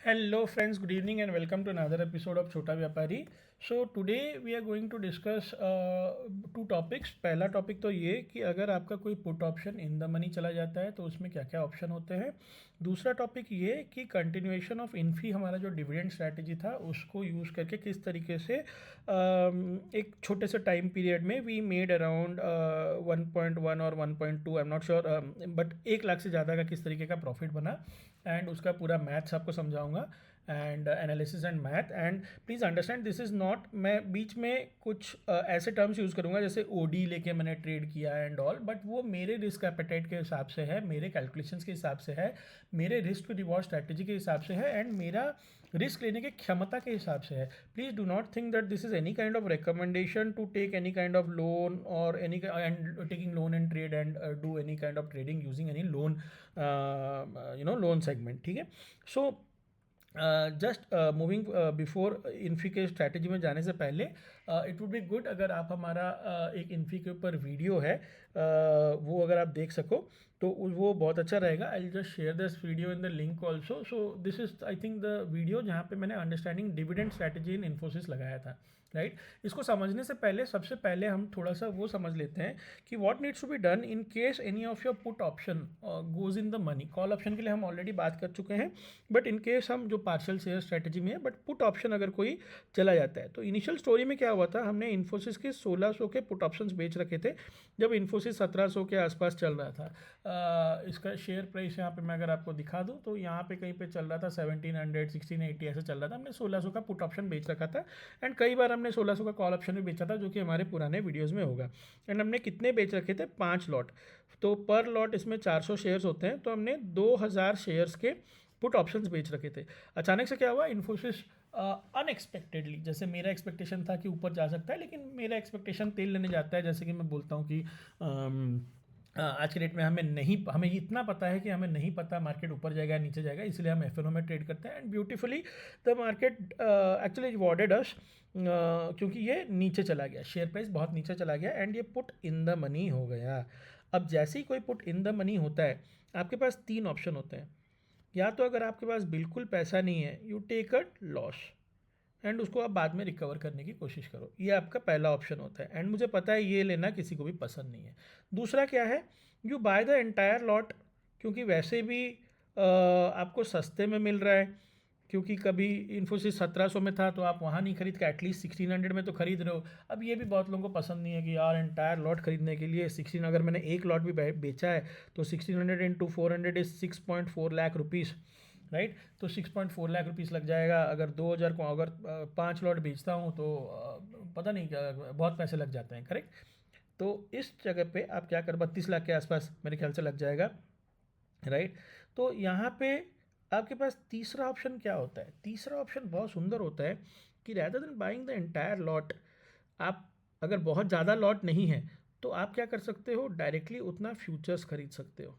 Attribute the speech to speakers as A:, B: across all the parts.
A: Hello friends, good evening and welcome to another episode of Chota Vyapari. So today we are going to discuss two topics. पहला topic तो ये कि अगर आपका कोई put option in the money चला जाता है तो उसमें क्या क्या ऑप्शन होते हैं. दूसरा टॉपिक ये कि कंटिन्यूएशन ऑफ इन्फी हमारा जो डिविडेंड स्ट्रैटेजी था उसको यूज़ करके किस तरीके से एक छोटे से टाइम पीरियड में वी मेड अराउंड 1.1 और 1.2, I am not sure, but 1 lakh से ज़्यादा का किस तरीके का प्रॉफिट बना. एंड उसका पूरा मैथ्स आपको समझाऊंगा and analysis and math. And please understand this is not, मैं बीच में कुछ ऐसे टर्म्स यूज़ करूँगा जैसे ओडी लेके मैंने ट्रेड किया एंड ऑल, बट वो मेरे रिस्क एपेटाइट के हिसाब से है, मेरे कैलकुलेशंस के हिसाब से है, मेरे रिस्क टू रिवॉर्ड स्ट्रैटेजी के हिसाब से है एंड मेरा रिस्क लेने की क्षमता के हिसाब से है. Please do not think that this is any kind of recommendation to take any kind of loan और any and taking loan and trade and do any kind of trading using any loan loan segment. ठीक है. So just moving before Infy के strategy में जाने से पहले it would be good अगर आप हमारा एक इन्फी के ऊपर वीडियो है वो अगर आप देख सको तो वो बहुत अच्छा रहेगा. I will just share this video in the link also. So this is I think the video जहाँ पे मैंने understanding dividend strategy in Infosys लगाया था. राइट. इसको समझने से पहले सबसे पहले हम थोड़ा सा वो समझ लेते हैं कि what needs to be done in case any of your put option goes in the money. Call option के लिए हम ऑलरेडी बात कर चुके हैं, बट इन केस हम जो पार्शियल शेयर स्ट्रैटेजी में है बट पुट ऑप्शन अगर कोई चला जाता है तो इनिशियल स्टोरी में क्या हुआ था, हमने इन्फोसिस के 1600 के पुट ऑप्शंस बेच रखे थे जब इन्फोसिस 1700 के आसपास चल रहा था. इसका शेयर प्राइस यहाँ पे मैं अगर आपको दिखा दूँ तो यहाँ पे कहीं पे चल रहा था 1700 1680 ऐसे चल रहा था. हमने 1600 का पुट ऑप्शन बेच रखा था एंड कई बार हमने 1600 का कॉल ऑप्शन भी बेचा था जो कि हमारे पुराने वीडियोज़ में होगा. एंड हमने कितने बेच रखे थे, 5 लॉट. तो पर लॉट इसमें 400 शेयर्स होते हैं तो हमने 2000 शेयर्स के पुट ऑप्शंस बेच रखे थे. अचानक से क्या हुआ, इन्फोसिस अनएक्सपेक्टेडली, जैसे मेरा एक्सपेक्टेशन था कि ऊपर जा सकता है लेकिन मेरा एक्सपेक्टेशन तेल लेने जाता है. जैसे कि मैं बोलता हूँ कि आज के डेट में हमें इतना पता है कि हमें नहीं पता मार्केट ऊपर जाएगा या नीचे जाएगा, इसलिए हम एफ में ट्रेड करते हैं. And beautifully the market actually rewarded us क्योंकि ये नीचे चला गया, शेयर प्राइस बहुत नीचे चला गया एंड ये पुट इन द मनी हो गया. अब जैसे ही कोई पुट इन द मनी होता है आपके पास 3 ऑप्शन होते हैं. या तो अगर आपके पास बिल्कुल पैसा नहीं है, you take a loss and उसको आप बाद में रिकवर करने की कोशिश करो. ये आपका पहला ऑप्शन होता है एंड मुझे पता है ये लेना किसी को भी पसंद नहीं है. दूसरा क्या है, you by the entire lot, क्योंकि वैसे भी आपको सस्ते में मिल रहा है. क्योंकि कभी इन्फोसिस 1700 में था तो आप वहाँ नहीं खरीद के एटलीस्ट 1600 में तो खरीद रहे हो. अब ये भी बहुत लोगों को पसंद नहीं है कि यार एंटायर लॉट खरीदने के लिए 16, अगर मैंने एक लॉट भी बेचा है तो 1600 into 400 is 6.4 lakh rupees. Right. तो 6.4 लाख रुपीज़ लग जाएगा. अगर 2000 को अगर 5 लॉट बेचता हूँ तो पता नहीं क्या बहुत पैसे लग जाते हैं. करेक्ट. तो इस जगह पे आप क्या कर, 32 लाख के आसपास मेरे ख्याल से लग जाएगा. राइट. तो यहाँ पे आपके पास तीसरा ऑप्शन क्या होता है, तीसरा ऑप्शन बहुत सुंदर होता है कि rather than buying the entire lot, आप अगर बहुत ज़्यादा लॉट नहीं है तो आप क्या कर सकते हो, डायरेक्टली उतना फ्यूचर्स खरीद सकते हो.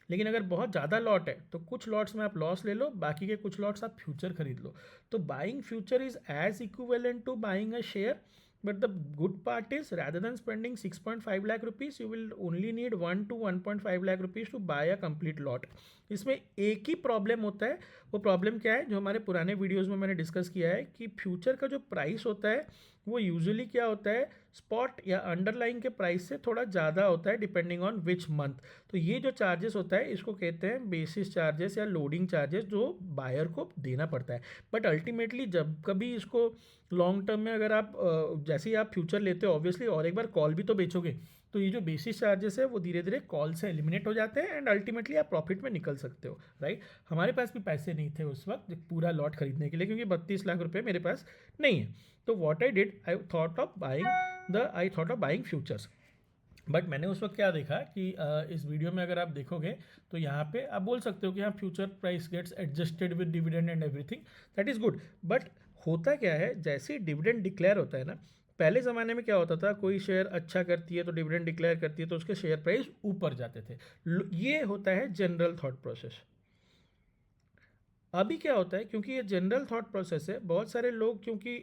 A: लेकिन अगर बहुत ज़्यादा लॉट है तो कुछ लॉट्स में आप लॉस ले लो, बाकी के कुछ लॉट्स आप फ्यूचर खरीद लो. तो buying future is as equivalent to buying a share. But the good part is rather than spending 6.5 lakh rupees, you will only need 1 to 1.5 lakh rupees to buy a complete lot. इसमें एक ही problem होता है. वो problem क्या है जो हमारे पुराने वीडियोस में मैंने डिस्कस किया है कि फ्यूचर का जो प्राइस होता है वो यूजुअली क्या होता है, स्पॉट या अंडरलाइन के प्राइस से थोड़ा ज़्यादा होता है डिपेंडिंग ऑन विच मंथ. तो ये जो चार्जेस होता है इसको कहते हैं बेसिस चार्जेस या लोडिंग चार्जेस, जो बायर को देना पड़ता है. बट अल्टीमेटली जब कभी इसको लॉन्ग टर्म में अगर आप जैसे ही आप फ्यूचर लेते हो ऑब्वियसली और एक बार कॉल भी तो बेचोगे, तो ये जो बेसिस चार्जेस है वो धीरे धीरे कॉल से एलिमिनेट हो जाते हैं एंड अल्टीमेटली आप प्रॉफिट में निकल सकते हो. राइट. हमारे पास भी पैसे नहीं थे उस वक्त पूरा लॉट खरीदने के लिए क्योंकि 32 लाख रुपए मेरे पास नहीं है. तो what I did, I thought of buying futures. But मैंने उस वक्त क्या देखा कि इस वीडियो में अगर आप देखोगे तो यहाँ पे आप बोल सकते हो कि हाँ future price gets adjusted with dividend and everything, that is good. But होता क्या है, जैसे ही डिविडेंड डिक्लेयर होता है ना, पहले ज़माने में क्या होता था, कोई शेयर अच्छा करती है तो डिविडेंड डिक्लेयर करती है तो उसके शेयर प्राइस ऊपर जाते थे. ये होता है जनरल थॉट प्रोसेस. अभी क्या होता है, क्योंकि ये जनरल थॉट प्रोसेस है, बहुत सारे लोग क्योंकि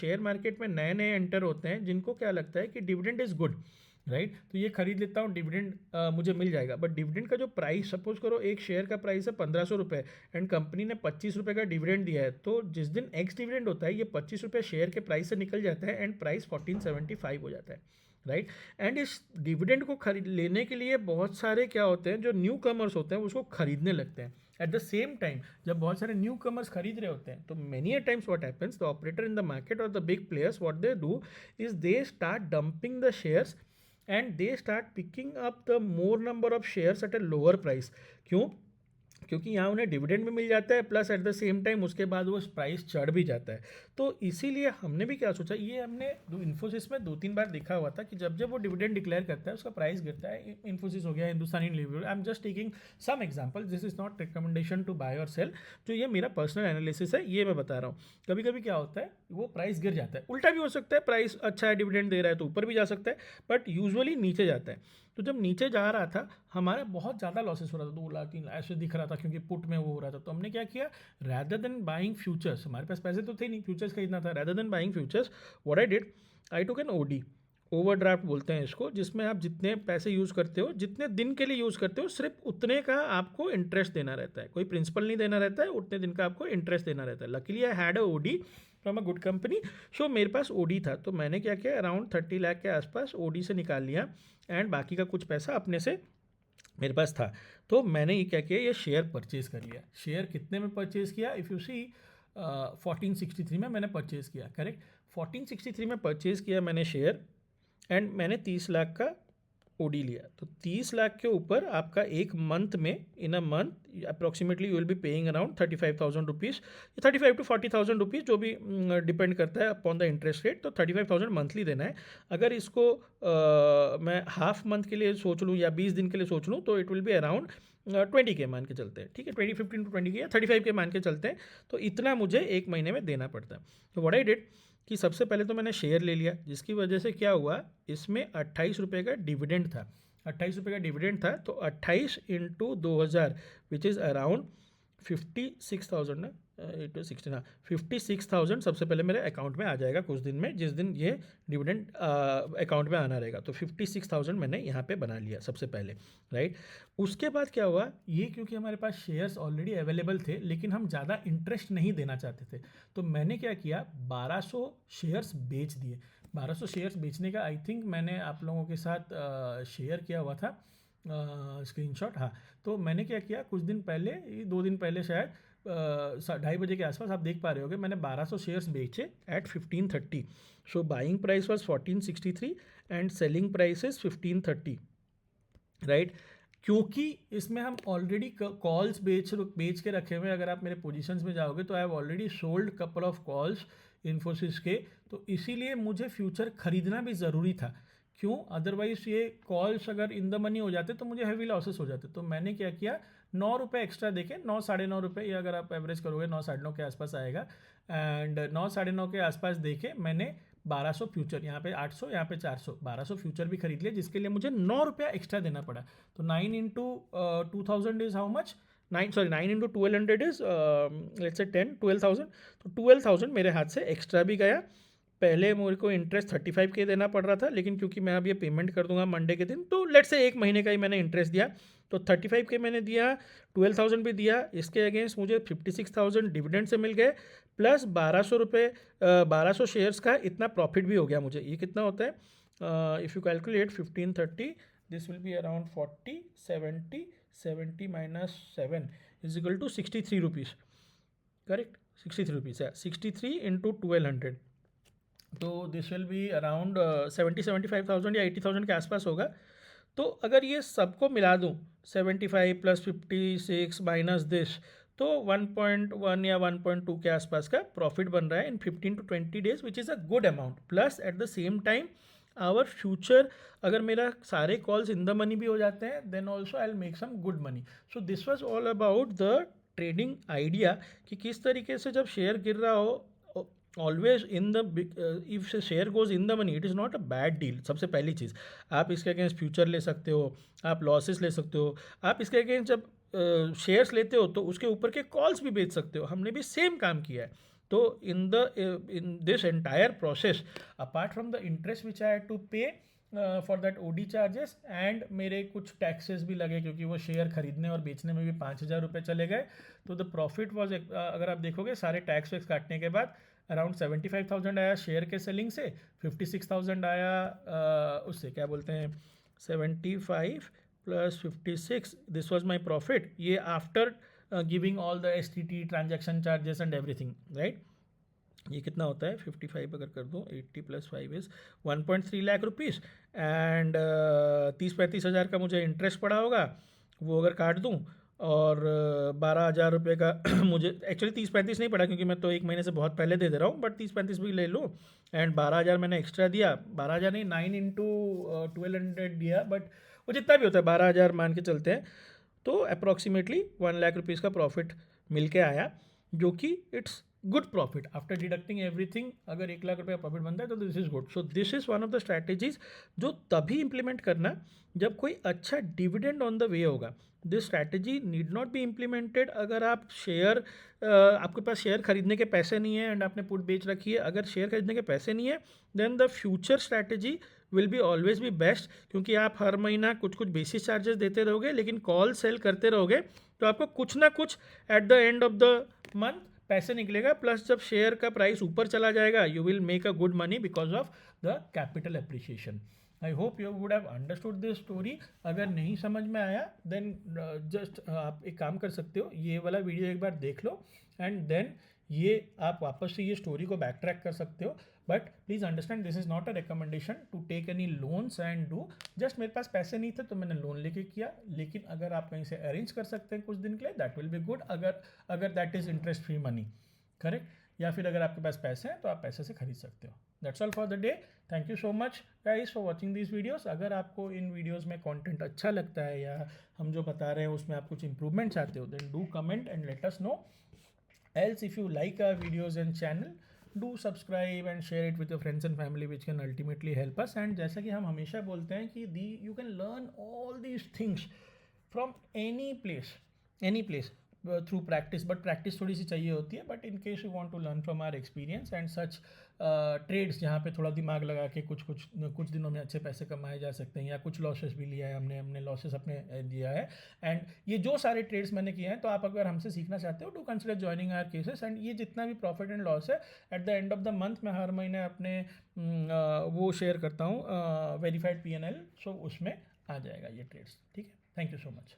A: शेयर मार्केट में नए नए एंटर होते हैं जिनको क्या लगता है कि डिविडेंड इज़ गुड. राइट तो ये खरीद लेता हूँ, डिविडेंड मुझे मिल जाएगा। बट डिविडेंड का जो प्राइस, सपोज करो एक शेयर का प्राइस है 1500 रुपये एंड कंपनी ने 25 रुपये का डिविडेंड दिया है, तो जिस दिन एक्स डिविडेंड होता है ये 25 रुपये शेयर के प्राइस से निकल जाता है एंड प्राइस 1475 हो जाता है, राइट। एंड इस डिविडेंड को खरीद लेने के लिए बहुत सारे क्या होते हैं, जो न्यू कमर्स होते हैं उसको खरीदने लगते हैं। एट द सेम टाइम जब बहुत सारे न्यू कमर्स खरीद रहे होते हैं, तो many a times what happens, the operator in the market और the big players what they do is they start dumping the shares and they start picking up the more number of shares at a lower price. क्यों? क्योंकि यहाँ उन्हें dividend भी मिल जाता है, plus at the same time उसके बाद वो प्राइस चढ़ भी जाता है। तो इसीलिए हमने भी क्या सोचा, ये हमने इन्फोसिस में 2-3 बार देखा हुआ था कि जब जब वो डिविडेंड डिक्लेयर करता है उसका प्राइस गिरता है। इन्फोसिस हो गया, Hindustan Unilever, I am just taking some example, this is not recommendation to buy और सेल, जो ये मेरा पर्सनल एनालिसिस है, ये मैं बता रहा हूँ। कभी कभी क्या होता है, वो प्राइस गिर जाता है, उल्टा भी हो सकता है, प्राइस अच्छा है डिविडेंड दे रहा है तो ऊपर भी जा सकता है, बट यूजुअली नीचे जाता है। तो जब नीचे जा रहा था हमारा बहुत ज़्यादा लॉसेस हो रहा था, 2 लाख 3 लाख ऐसे दिख रहा था, क्योंकि पुट में वो हो रहा था। तो हमने क्या किया, रैदर देन बाइंग फ्यूचर्स, हमारे पास पैसे तो थे नहीं फ्यूचर्स खरीदना था, rather than buying futures what I did, I took an OD, overdraft बोलते हैं इसको, जिसमें आप जितने पैसे यूज़ करते हो, जितने दिन के लिए यूज़ करते हो, सिर्फ उतने का आपको इंटरेस्ट देना रहता है, कोई प्रिंसिपल नहीं देना रहता है, उतने दिन का आपको इंटरेस्ट देना रहता है। Luckily I had a OD from a good company, so मेरे पास ओडी था, तो मैंने क्या किया, अराउंड 30 लाख के आसपास ओडी से निकाल लिया एंड बाकी का कुछ पैसा अपने से मेरे पास था। तो मैंने ये क्या किया, ये शेयर परचेज कर लिया। शेयर कितने में परचेज किया, इफ़ यू सी 1463 में मैंने परचेज किया, करेक्ट, 1463 में परचेज किया मैंने शेयर एंड मैंने 30 लाख का ओडी लिया। तो 30 लाख के ऊपर आपका एक मंथ में, in a month approximately you will be paying around 35,000 rupees, 35 to 40,000 rupees, जो भी डिपेंड करता है अपॉन द इंटरेस्ट रेट। तो 35,000 मंथली देना है। अगर इसको मैं हाफ मंथ के लिए सोच लूँ या 20 दिन के लिए सोच लूँ, तो इट विल बी अराउंड 20 के मान के चलते हैं, ठीक है, 15 to 20 के या 35 के मान के चलते हैं। तो इतना मुझे एक महीने में देना पड़ता है। तो व्हाट आई डिड कि सबसे पहले तो मैंने शेयर ले लिया, जिसकी वजह से क्या हुआ, इसमें 28 रुपये का डिविडेंड था, 28 रुपये का डिविडेंड था। तो 28 इंटू 2000 विच इज़ अराउंड 56,000 ना, 8 16, हाँ 56,000 सबसे पहले मेरे अकाउंट में आ जाएगा कुछ दिन में, जिस दिन ये डिविडेंड अकाउंट में आना रहेगा। तो 56,000 मैंने यहाँ पे बना लिया सबसे पहले, राइट। उसके बाद क्या हुआ, ये क्योंकि हमारे पास शेयर्स ऑलरेडी अवेलेबल थे लेकिन हम ज़्यादा इंटरेस्ट नहीं देना चाहते थे, तो मैंने क्या किया, 1200 शेयर्स बेच दिए। 1200 शेयर्स बेचने का आई थिंक मैंने आप लोगों के साथ शेयर किया हुआ था स्क्रीनशॉट, हाँ। तो मैंने क्या किया, कुछ दिन पहले, 2 दिन पहले शायद 2:30 बजे के आसपास, आप देख पा रहे होगे, मैंने 1200 शेयर्स बेचे at 1530। So buying price was 1463 and selling price is 1530, right. क्योंकि इसमें हम ऑलरेडी कॉल्स बेच के रखे हुए हैं। अगर आप मेरे पोजीशंस में जाओगे तो I have already sold couple of calls Infosys के, तो इसीलिए मुझे फ्यूचर खरीदना भी ज़रूरी था। क्यों, अदरवाइज ये कॉल्स अगर इन द मनी हो जाते तो मुझे हैवी लॉसेस हो जाते। तो मैंने क्या किया, 9 रुपये एक्स्ट्रा देके, 9 साढ़े 9 रुपये, ये अगर आप एवरेज करोगे 9 साढ़े 9 के आसपास आएगा, एंड 9 साढ़े 9 के आसपास देके मैंने 1200 फ्यूचर, यहाँ पे 800, यहाँ पे 400, 1200 फ्यूचर भी खरीद लिया, जिसके लिए मुझे 9 रुपया एक्स्ट्रा देना पड़ा। तो 9 into 2000 is how much, 9 into 1200 is let's say 12,000। तो 12,000 मेरे हाथ से एक्स्ट्रा भी गया। पहले मेरे को इंटरेस्ट 35 के देना पड़ रहा था, लेकिन क्योंकि मैं अब ये पेमेंट कर दूंगा मंडे के दिन, तो लेट्स से एक महीने का ही मैंने इंटरेस्ट दिया। तो 35 के मैंने दिया, 12,000 भी दिया, इसके अगेंस्ट मुझे 56,000 डिविडेंड से मिल गए, प्लस 1200 रुपये, 1200 शेयर्स का इतना प्रॉफिट भी हो गया मुझे। ये कितना होता है, if you calculate 1530, this will be around 40, 70 minus 7 is equal to 63 rupees, correct, 63 rupees है, 63 इंटू 1200, तो दिस विल बी अराउंड 75,000 या 80,000 के आसपास होगा। तो अगर ये सबको मिला दूँ, 75 प्लस 56 माइनस दिस, तो 1.1 या 1.2 के आसपास का प्रॉफिट बन रहा है in 15 to 20 days, which is a good amount. Plus at the same time our future, अगर मेरा सारे कॉल्स इन द मनी भी हो जाते हैं, then also I will make some good money. So this was all about the trading idea, कि किस तरीके से जब शेयर गिर रहा हो, always in the, if share goes in the money, it is not a bad deal. सबसे पहली चीज़, आप इसके अगेंस्ट फ्यूचर ले सकते हो, आप लॉसेस ले सकते हो, आप इसके अगेंस्ट जब शेयर्स लेते हो तो उसके ऊपर के कॉल्स भी बेच सकते हो। हमने भी सेम काम किया है। तो in this entire process, apart from the interest which I had to pay, for that OD charges, and मेरे कुछ टैक्सेस भी लगे क्योंकि वो शेयर खरीदने और बेचने में भी 5,000 रुपये चले गए। तो द प्रॉफिट वॉज, अगर आप देखोगे सारे टैक्स वैक्स काटने के बाद, अराउंड 75,000 आया शेयर के सेलिंग से, 56,000 आया उससे क्या बोलते हैं 75 plus 56, this was my profit, ये after giving all the STT transaction charges and everything, right. ये कितना होता है 55 अगर कर दूँ, 80 + 5 इज़ 1.3 लाख रुपीज़, एंड 30-35 हज़ार का मुझे इंटरेस्ट पड़ा होगा, वो अगर काट दूँ, और 12,000 रुपये का मुझे एक्चुअली 30-35 नहीं पड़ा क्योंकि मैं तो एक महीने से बहुत पहले दे दे रहा हूँ, बट 30-35 भी ले लूँ, एंड 12,000 मैंने एक्स्ट्रा दिया, 12,000 नहीं 9 इंटू 1200 दिया, बट वो जितना भी होता है 12,000 मान के चलते हैं, तो अप्रॉक्सीमेटली 1 लाख रुपीज़ का प्रॉफिट मिल के आया, जो कि it's good profit after deducting everything. अगर 1 लाख रुपये का प्रॉफिट बनता है तो this is good. So this is one of the strategies जो तभी इंप्लीमेंट करना जब कोई अच्छा डिविडेंड ऑन द वे होगा। This strategy need not be implemented अगर आप शेयर, आपके पास शेयर खरीदने के पैसे नहीं है एंड आपने पुट बेच रखी है। अगर शेयर खरीदने के पैसे नहीं है then the future strategy will be always be best, क्योंकि आप हर महीना कुछ कुछ बेसिस चार्जेस देते रहोगे, लेकिन कॉल सेल करते रहोगे तो आपको कुछ ना कुछ eight the end of the month पैसे निकलेगा। प्लस जब शेयर का प्राइस ऊपर चला जाएगा you will make a good money because of the capital appreciation. I hope you would have understood this story. अगर नहीं समझ में आया देन जस्ट आप एक काम कर सकते हो, ये वाला वीडियो एक बार देख लो एंड देन ये आप वापस से ये स्टोरी को बैक ट्रैक कर सकते हो। But please understand this is not a recommendation to take any loans and do. Just मेरे पास पैसे नहीं थे तो मैंने लोन लेके किया, लेकिन अगर आप कहीं से अरेंज कर सकते हैं कुछ दिन के लिए दैट विल बी गुड, अगर that is interest free money, correct. या फिर अगर आपके पास पैसे हैं तो आप पैसे से खरीद सकते हो। That's all for the day. Thank you so much guys for watching this videos. अगर आपको इन वीडियोस में कंटेंट अच्छा लगता है या हम जो बता रहे हैं उसमें आप कुछ इंप्रूवमेंट चाहते हो then do comment and let us know. Else, if you like our videos and channel, do subscribe and share it with your friends and family, which can ultimately help us. And जैसा कि हम हमेशा बोलते हैं कि you can learn all these things from any place through practice, but practice थोड़ी सी चाहिए होती है। But in case you want to learn from our experience and such trades जहाँ पे थोड़ा दिमाग लगा के कुछ दिनों में अच्छे पैसे कमाए जा सकते हैं, या कुछ लॉसेस भी लिया है हमने लॉसेस अपने दिया है। एंड ये जो सारे ट्रेड्स मैंने किए हैं तो आप अगर हमसे सीखना चाहते हो to consider joining our cases. And ये जितना भी प्रॉफिट एंड लॉस है at the end of the month मैं हर महीने अपने वो शेयर करता हूँ वेरीफाइड PNL, सो उसमें आ जाएगा ये ट्रेड्स। ठीक है, थैंक यू सो मच।